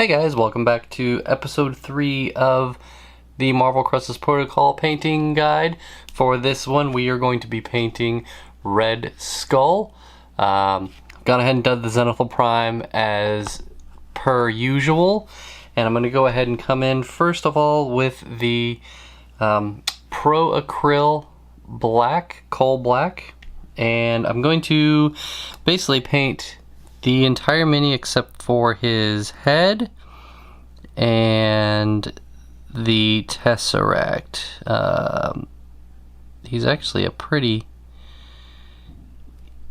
Hey guys, welcome back to episode 3 of the Marvel Crisis Protocol painting guide. For this one, we are going to be painting Red Skull. Gone ahead and done the Zenithal Prime as per usual, and I'm going to go ahead and come in first of all with the Pro Acryl Black, Coal Black, and I'm going to basically paint the entire mini except for his head and the Tesseract. He's actually a pretty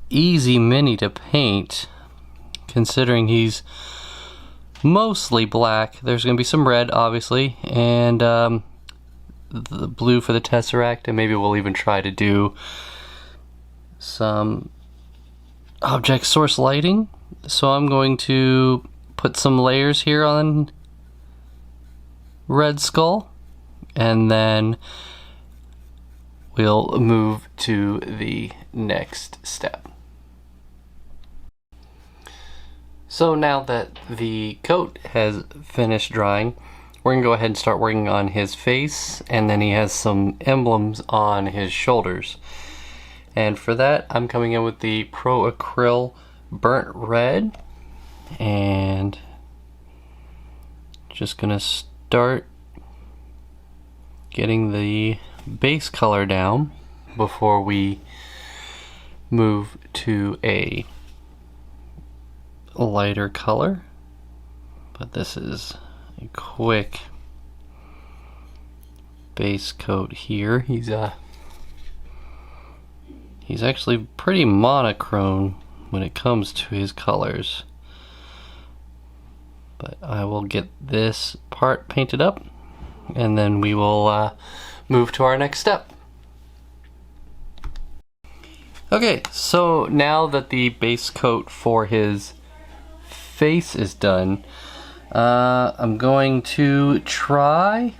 easy mini to paint considering he's mostly black. There's going to be some red obviously, and the blue for the Tesseract, and maybe we'll even try to do some object source lighting. So I'm going to put some layers here on Red Skull, and then we'll move to the next step. So now that the coat has finished drying, we're going to go ahead and start working on his face, and then he has some emblems on his shoulders. And for that, I'm coming in with the Pro Acryl Burnt Red, and just gonna start getting the base color down before we move to a lighter color. But this is a quick base coat here. He's actually pretty monochrome when it comes to his colors, but I will get this part painted up and then we will move to our next step. Okay, so now that the base coat for his face is done, I'm going to try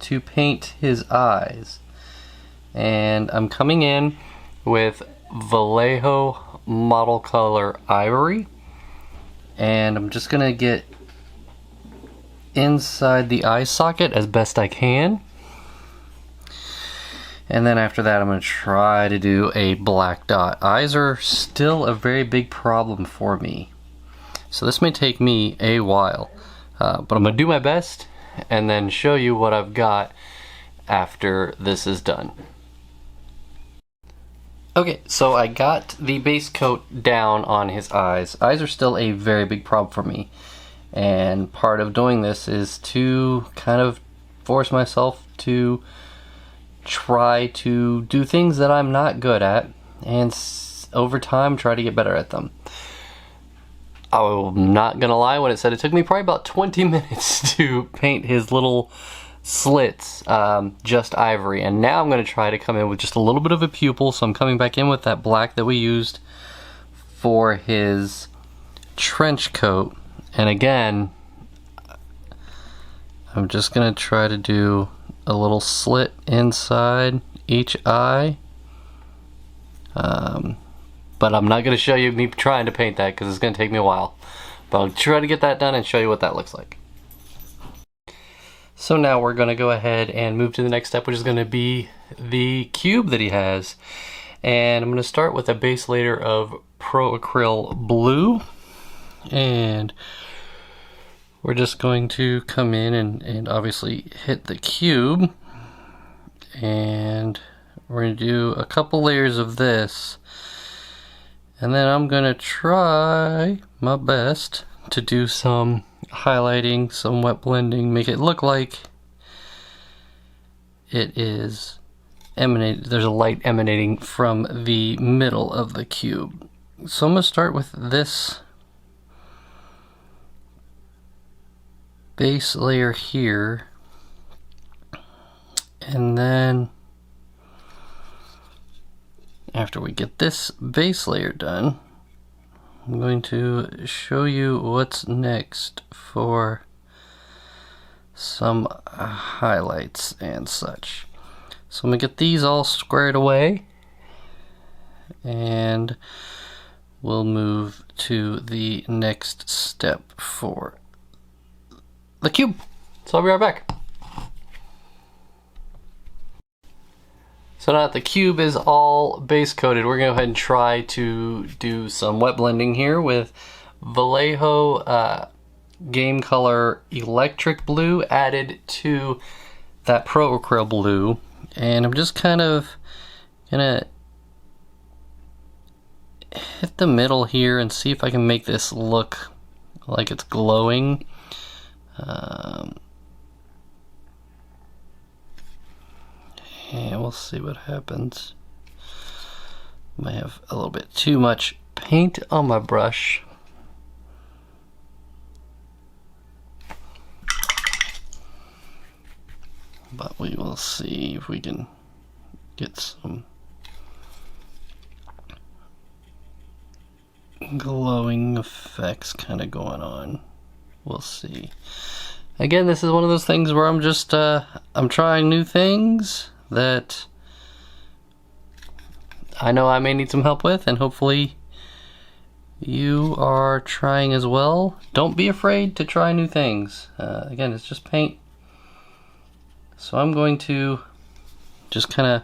to paint his eyes, and I'm coming in with Vallejo Model Color Ivory, and I'm just gonna get inside the eye socket as best I can, and then after that I'm gonna try to do a black dot. Eyes are still a very big problem for me, so this may take me a while, but I'm gonna do my best and then show you what I've got after this is done. Okay, so I got the base coat down on his eyes. Eyes are still a very big problem for me, and part of doing this is to kind of force myself to try to do things that I'm not good at, and over time try to get better at them. I'm not gonna lie when it said it took me probably about 20 minutes to paint his little slits, just ivory, and now I'm going to try to come in with just a little bit of a pupil. So I'm coming back in with that black that we used for his trench coat, and again I'm just going to try to do a little slit inside each eye, but I'm not going to show you me trying to paint that because it's going to take me a while, but I'll try to get that done and show you what that looks like. So now we're going to go ahead and move to the next step, which is going to be the cube that he has. And I'm going to start with a base layer of Pro Acryl Blue. And we're just going to come in and obviously hit the cube. And we're going to do a couple layers of this. And then I'm going to try my best to do some highlighting, some wet blending, make it look like it is there's a light emanating from the middle of the cube. So I'm going to start with this base layer here, and then after we get this base layer done, I'm going to show you what's next for some highlights and such. So I'm going to get these all squared away, and we'll move to the next step for the cube. So I'll be right back. So now that the cube is all base coated, we're gonna go ahead and try to do some wet blending here with Vallejo Game Color Electric Blue added to that Pro Acryl Blue. And I'm just kind of gonna hit the middle here and see if I can make this look like it's glowing. And we'll see what happens. Might have a little bit too much paint on my brush. But we will see if we can get some glowing effects kind of going on. We'll see. Again, this is one of those things where I'm just I'm trying new things that I know I may need some help with, and hopefully you are trying as well. Don't be afraid to try new things. Again, it's just paint. So I'm going to just kind of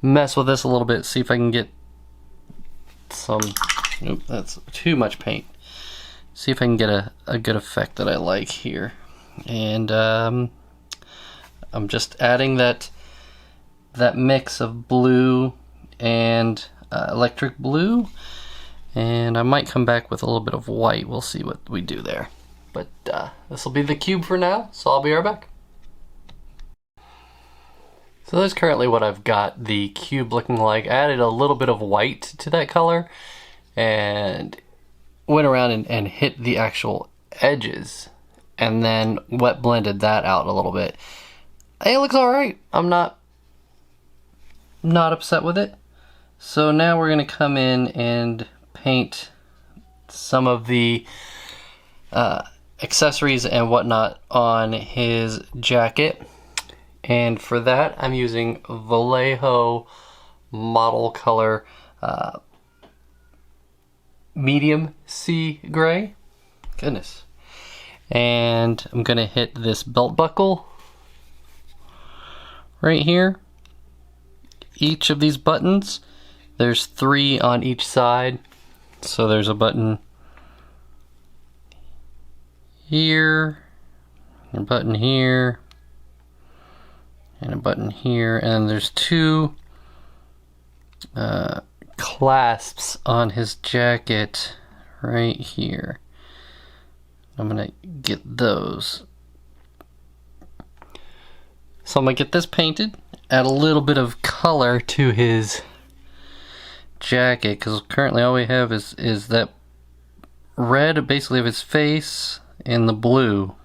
mess with this a little bit, see if I can get some, nope, that's too much paint. See if I can get a good effect that I like here. And I'm just adding that mix of blue and electric blue, and I might come back with a little bit of white. We'll see what we do there. But this will be the cube for now, so I'll be right back. So that's currently what I've got the cube looking like. I added a little bit of white to that color and went around and hit the actual edges and then wet blended that out a little bit. It looks alright. I'm not upset with it. So now we're going to come in and paint some of the accessories and whatnot on his jacket. And for that, I'm using Vallejo Model Color Medium Sea Gray. Goodness. And I'm going to hit this belt buckle right here. Each of these buttons, there's 3 on each side. So there's a button here, a button here, and a button here, and there's 2 clasps on his jacket right here. I'm gonna get those. So I'm gonna get this painted, add a little bit of color to his jacket, because currently all we have is that red basically of his face and the blue.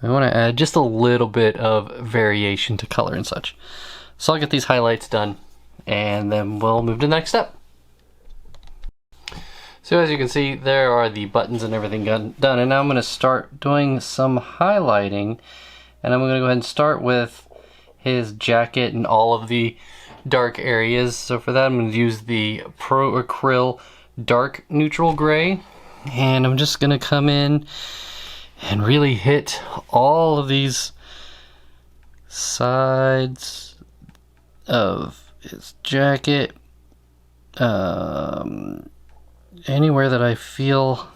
I want to add just a little bit of variation to color and such. So I'll get these highlights done and then we'll move to the next step. So as you can see, there are the buttons and everything done, and now I'm going to start doing some highlighting, and I'm going to go ahead and start with his jacket and all of the dark areas. So for that, I'm going to use the Pro Acryl Dark Neutral Gray, and I'm just going to come in and really hit all of these sides of his jacket, anywhere that I feel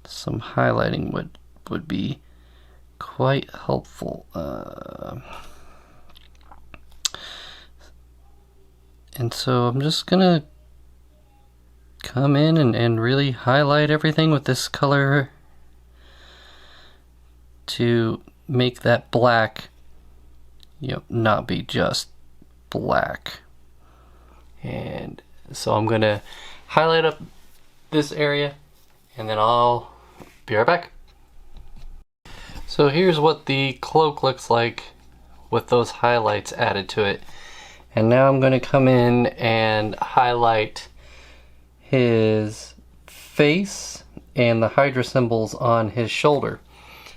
some highlighting would be quite helpful. And so I'm just gonna come in and really highlight everything with this color to make that black, not be just black. And so I'm gonna highlight up this area and then I'll be right back. So here's what the cloak looks like with those highlights added to it. And now I'm gonna come in and highlight his face and the Hydra symbols on his shoulder.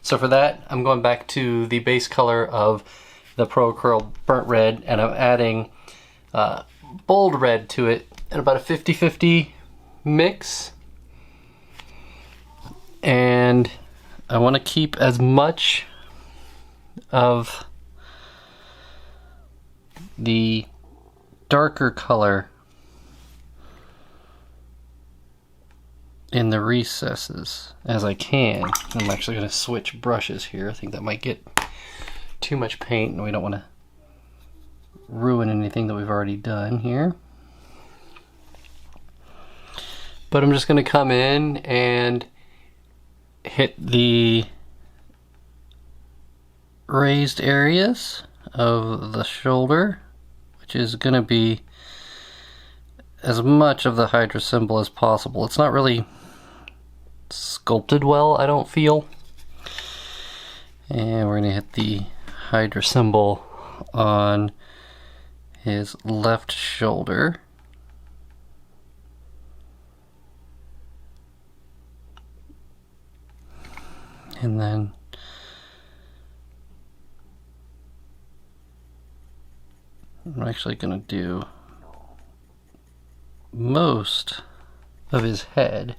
So for that, I'm going back to the base color of the Pro Acryl Burnt Red, and I'm adding bold red to it at about a 50-50 mix. And I want to keep as much of the darker color in the recesses as I can. I'm actually going to switch brushes here. I think that might get too much paint and we don't want to ruin anything that we've already done here. But I'm just going to come in and hit the raised areas of the shoulder, which is going to be as much of the Hydra symbol as possible. It's not really sculpted well, I don't feel. And we're going to hit the Hydra symbol on his left shoulder. And then I'm actually going to do most of his head.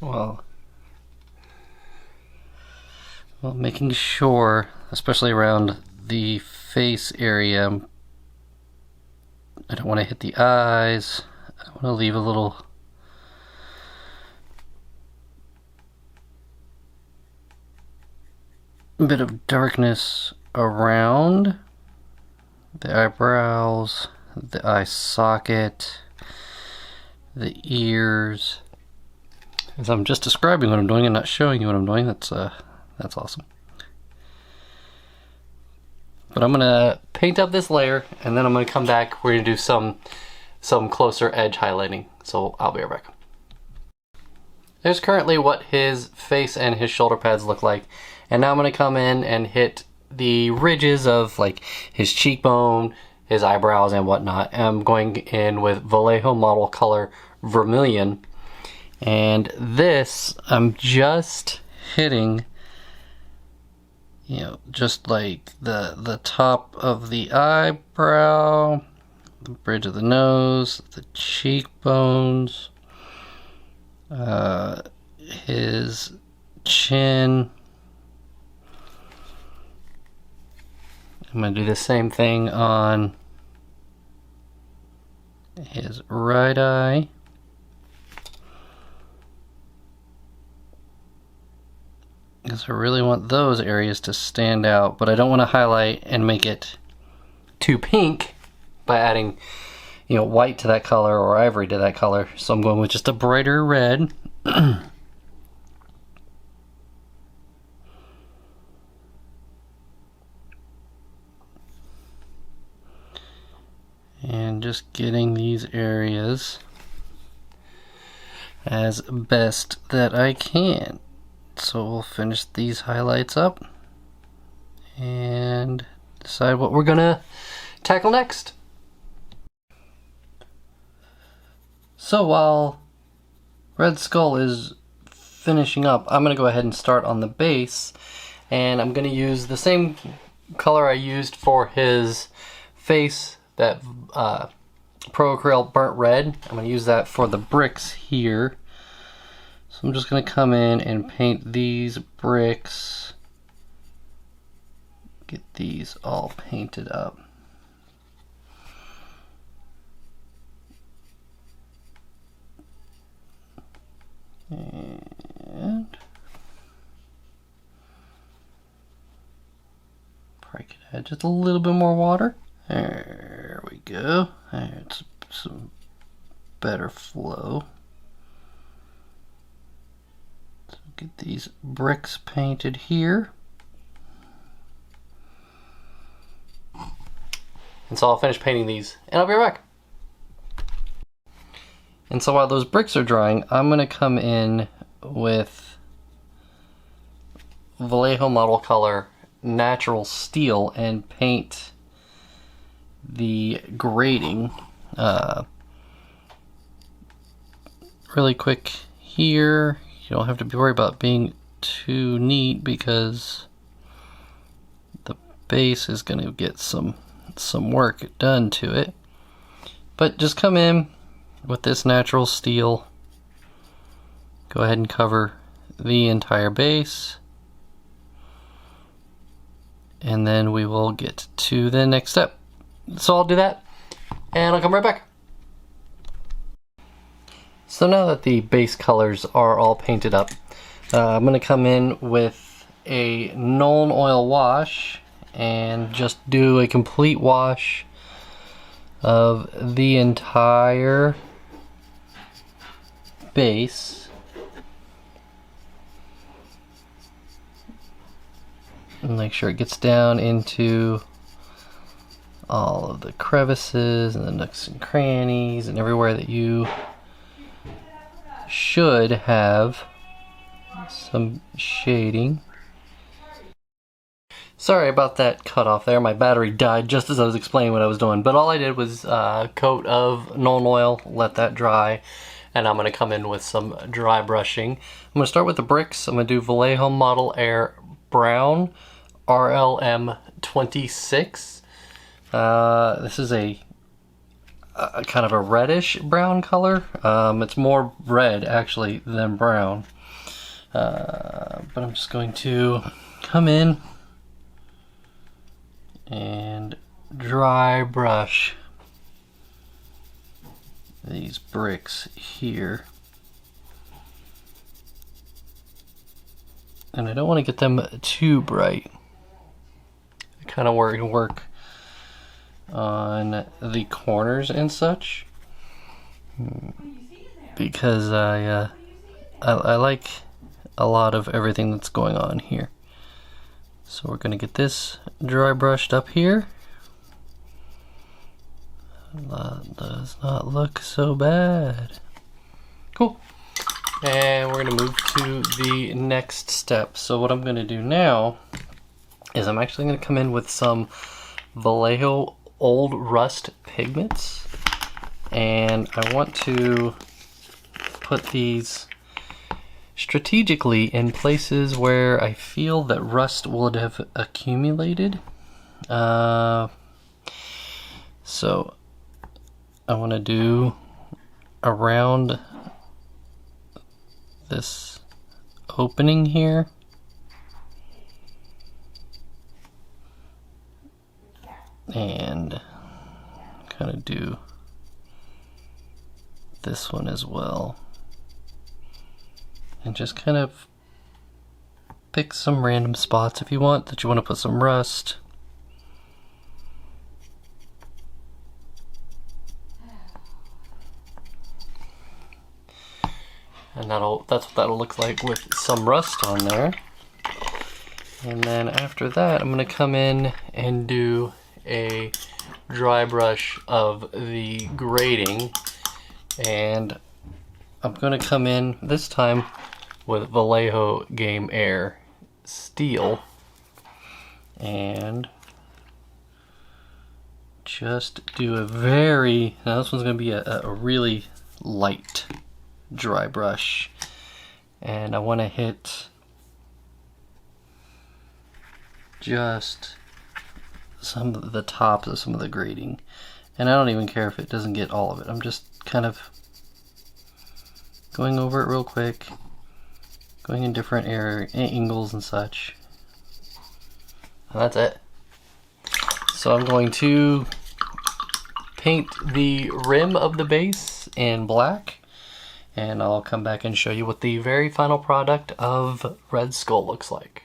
Well, making sure, especially around the face area, I don't want to hit the eyes. I want to leave a little bit of darkness around the eyebrows, the eye socket, the ears. As I'm just describing what I'm doing and not showing you what I'm doing, that's awesome. But I'm gonna paint up this layer and then I'm gonna come back. We're gonna do some closer edge highlighting. So I'll be right back. There's currently what his face and his shoulder pads look like. And now I'm gonna come in and hit the ridges of like his cheekbone, his eyebrows and whatnot. And I'm going in with Vallejo Model Color Vermilion. And this, I'm just hitting, you know, just like the top of the eyebrow, the bridge of the nose, the cheekbones, his chin. I'm going to do the same thing on his right eye. Because I really want those areas to stand out, but I don't want to highlight and make it too pink by adding, you know, white to that color or ivory to that color. So I'm going with just a brighter red. And just getting these areas as best that I can. So we'll finish these highlights up and decide what we're gonna tackle next. So while Red Skull is finishing up, I'm gonna go ahead and start on the base, and I'm gonna use the same color I used for his face, that Pro Acryl Burnt Red. I'm gonna use that for the bricks here. So I'm just going to come in and paint these bricks, get these all painted up. And probably could add just a little bit more water. There we go. There's some better flow. Get these bricks painted here. And so I'll finish painting these and I'll be right back. And so while those bricks are drying, I'm going to come in with Vallejo Model Color Natural Steel and paint the grading really quick here. You don't have to worry about being too neat because base is going to get some work done to it. But just come in with this natural steel. Go ahead and cover the entire base. And then we will get to the next step. So I'll do that, and I'll come right back. So now that the base colors are all painted up, I'm going to come in with a Nuln Oil wash and just do a complete wash of the entire base. And make sure it gets down into all of the crevices and the nooks and crannies and everywhere that you should have some shading. Sorry about that cut off there. My battery died just as I was explaining what I was doing. But all I did was a coat of Nuln Oil, let that dry, and I'm going to come in with some dry brushing. I'm going to start with the bricks. I'm going to do Vallejo Model Air Brown RLM 26. This is a kind of a reddish brown color. It's more red actually than brown. But I'm just going to come in and dry brush these bricks here. And I don't want to get them too bright. I kind of work on the corners and such, because I like a lot of everything that's going on here. So we're going to get this dry brushed up here. That does not look so bad. Cool. And we're going to move to the next step. So what I'm going to do now is I'm actually going to come in with some Vallejo Old Rust Pigments. And I want to put these strategically in places where I feel that rust would have accumulated. So I want to do around this opening here. And kind of do this one as well. And just kind of pick some random spots if you want that you want to put some rust. And that's what that'll look like with some rust on there. And then after that, I'm going to come in and do a dry brush of the grading, and I'm going to come in this time with Vallejo Game Air Steel and just do a very, now this one's going to be a really light dry brush, and I want to hit just some of the tops of some of the grading, and I don't even care if it doesn't get all of it. I'm just kind of going over it real quick, going in different angles and such. And that's it. So I'm going to paint the rim of the base in black, and I'll come back and show you what the very final product of Red Skull looks like.